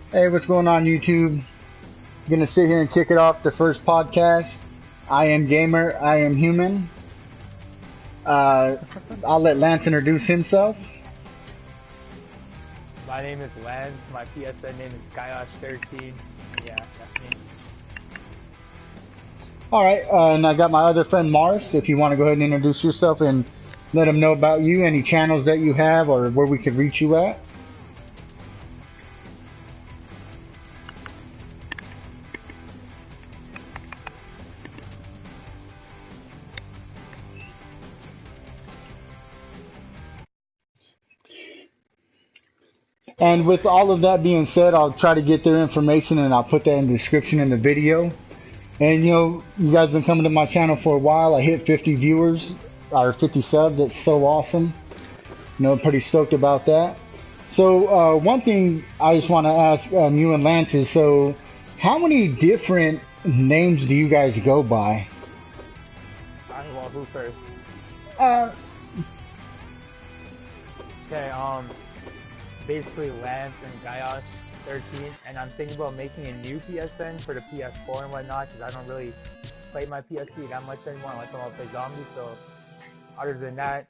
Hey, what's going on, YouTube? Gonna sit here and kick it off the first podcast. I am gamer, I am human. I'll let Lance introduce himself. My name is Lance, my PSN name is Xrobgam3rx. Yeah, that's me. Alright, and I got my other friend Mars, if you want to go ahead and introduce yourself and let him know about you, any channels that you have, or where we could reach you at. And with all of that being said, I'll try to get their information and I'll put that in the description in the video. And you guys been coming to my channel for a while. I hit 50 viewers, or 50 subs. That's so awesome. Pretty stoked about that. So one thing I just want to ask you and Lance is, so how many different names do you guys go by? Well, who first? Okay, basically Lance and Xrobgam3rx, and I'm thinking about making a new PSN for the PS4 and whatnot, because I don't really play my PS3 that much anymore unless I want to play zombies. So other than that,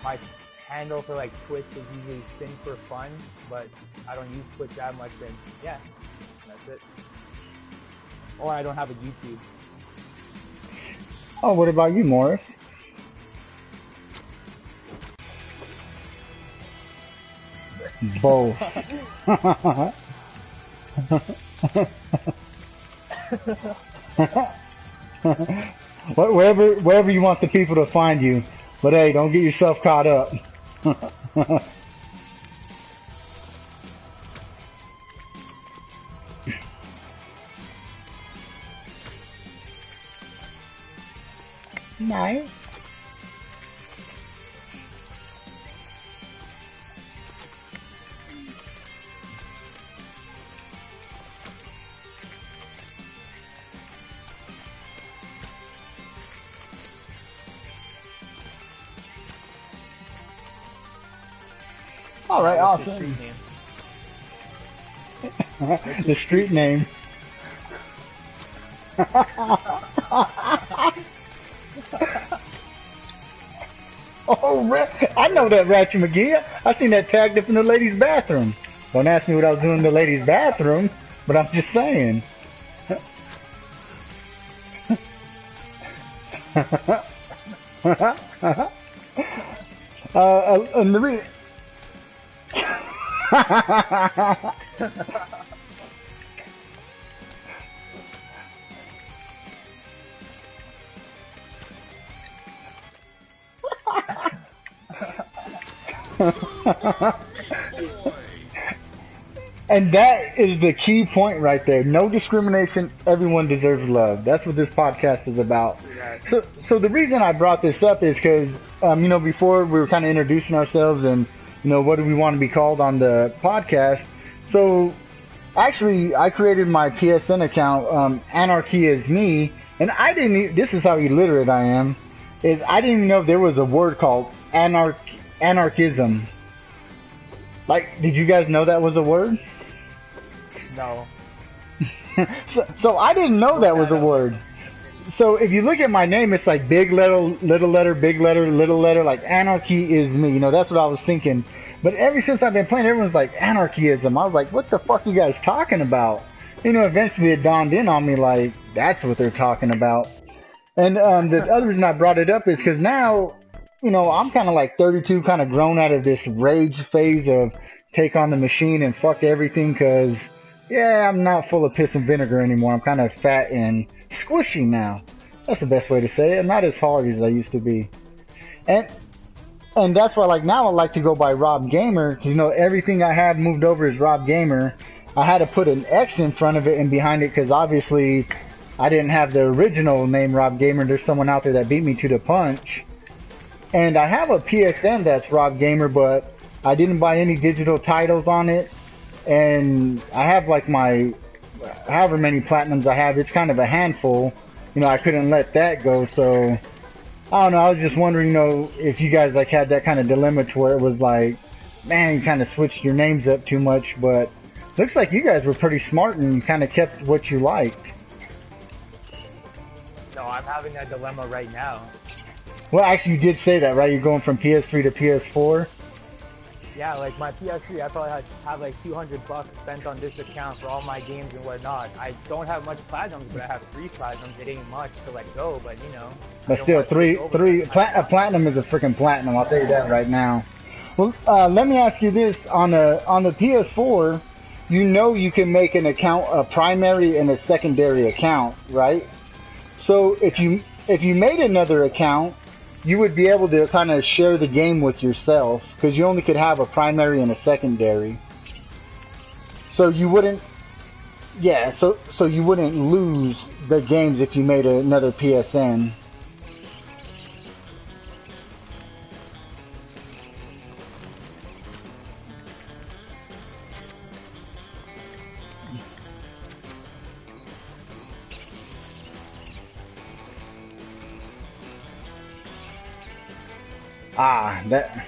my handle for like Twitch is usually Sin for Fun, but I don't use Twitch that much, and yeah, that's it. Or I don't have a YouTube. Oh, what about you, Morris? Both. Wherever you want the people to find you, but hey, don't get yourself caught up. Nice. All right, awesome. The street name. Oh, I know that Ratchet McGee. I seen that tagged up in the ladies' bathroom. Don't ask me what I was doing in the ladies' bathroom, but I'm just saying. And the and that is the key point right there. No discrimination. Everyone deserves love. That's what this podcast is about. So the reason I brought this up is because, before we were kind of introducing ourselves and, what do we want to be called on the podcast. So actually, I created my PSN account, Anarchy is Me. And I didn't, this is how illiterate I am, is I didn't even know there was a word called anarchism. Like, did you guys know that was a word? No. So I didn't know that was a word. So if you look at my name, it's like big letter, little letter, big letter, little letter, like Anarchy is Me. That's what I was thinking. But ever since I've been playing, everyone's like anarchism. I was like, what the fuck are you guys talking about? Eventually it dawned in on me, like, that's what they're talking about. And the other reason I brought it up is because now, I'm kind of like 32, kind of grown out of this rage phase of take on the machine and fuck everything, because, yeah, I'm not full of piss and vinegar anymore. I'm kind of fat and squishy now. That's the best way to say it. I'm not as hard as I used to be. And that's why, like, now I like to go by Rob Gamer, because, everything I have moved over is Rob Gamer. I had to put an X in front of it and behind it, because obviously I didn't have the original name Rob Gamer. There's someone out there that beat me to the punch. And I have a PSN that's Rob Gamer, but I didn't buy any digital titles on it. And I have like my, however many platinums I have, it's kind of a handful. I couldn't let that go. So, I don't know, I was just wondering, if you guys like had that kind of dilemma to where it was like, man, you kind of switched your names up too much. But Looks like you guys were pretty smart and kind of kept what you liked. No, I'm having that dilemma right now. Well, actually, you did say that, right? You're going from PS3 to PS4. Yeah, like my PS3, I probably have like $200 spent on this account for all my games and whatnot. I don't have much platinums, but I have 3 platinums. It ain't much to let go, but you know, I But don't still, want to switch over. a platinum is a freaking platinum. I'll tell you that right now. Well, let me ask you this: on the PS4, you know you can make an account a primary and a secondary account, right? So if you made another account, you would be able to kind of share the game with yourself because you only could have a primary and a secondary. So you wouldn't, yeah. So you wouldn't lose the games if you made another PSN. Ah, that.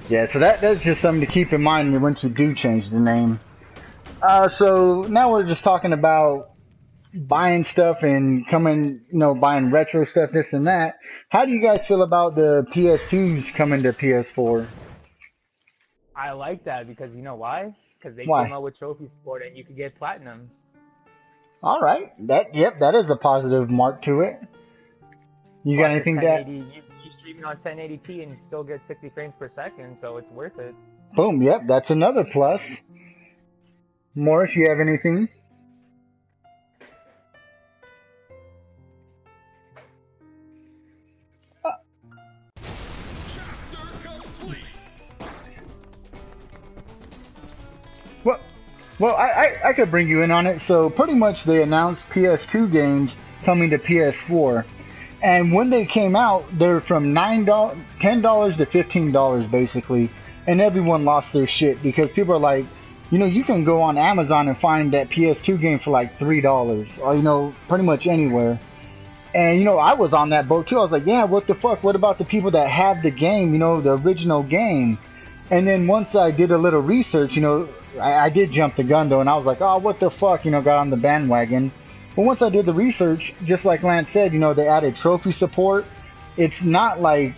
Yeah, so that's just something to keep in mind once you do change the name. So now we're just talking about buying stuff and coming, buying retro stuff, this and that. How do you guys feel about the PS2s coming to PS4? I like that because you know why? Because they came Why? out with Trophy Sport and you could get platinums. All right, that is a positive mark to it. You got Plus, it's anything that? 1080. You stream it on 1080p and you still get 60 frames per second, so it's worth it. Boom, yep, that's another plus. Morris, you have anything? Well, I could bring you in on it. So pretty much they announced PS2 games coming to PS4. And when they came out, they're from $10 to $15 basically. And everyone lost their shit because people are like, you can go on Amazon and find that PS2 game for like $3 or, pretty much anywhere. And, I was on that boat too. I was like, yeah, what the fuck? What about the people that have the game, the original game? And then once I did a little research, I did jump the gun though, and I was like, oh, what the fuck, got on the bandwagon. But once I did the research, just like Lance said, they added trophy support. It's not like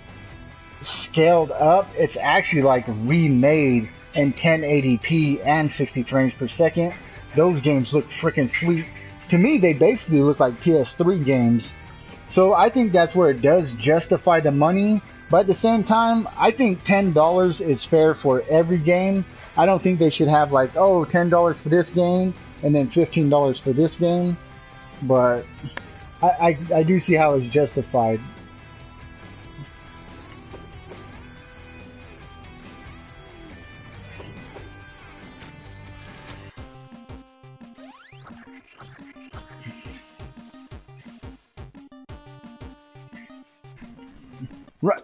scaled up. It's actually like remade in 1080p and 60 frames per second. Those games look freaking sweet. To me, they basically look like PS3 games. So I think that's where it does justify the money. But at the same time, I think $10 is fair for every game. I don't think they should have like, oh, $10 for this game and then $15 for this game. But I do see how it's justified. Right.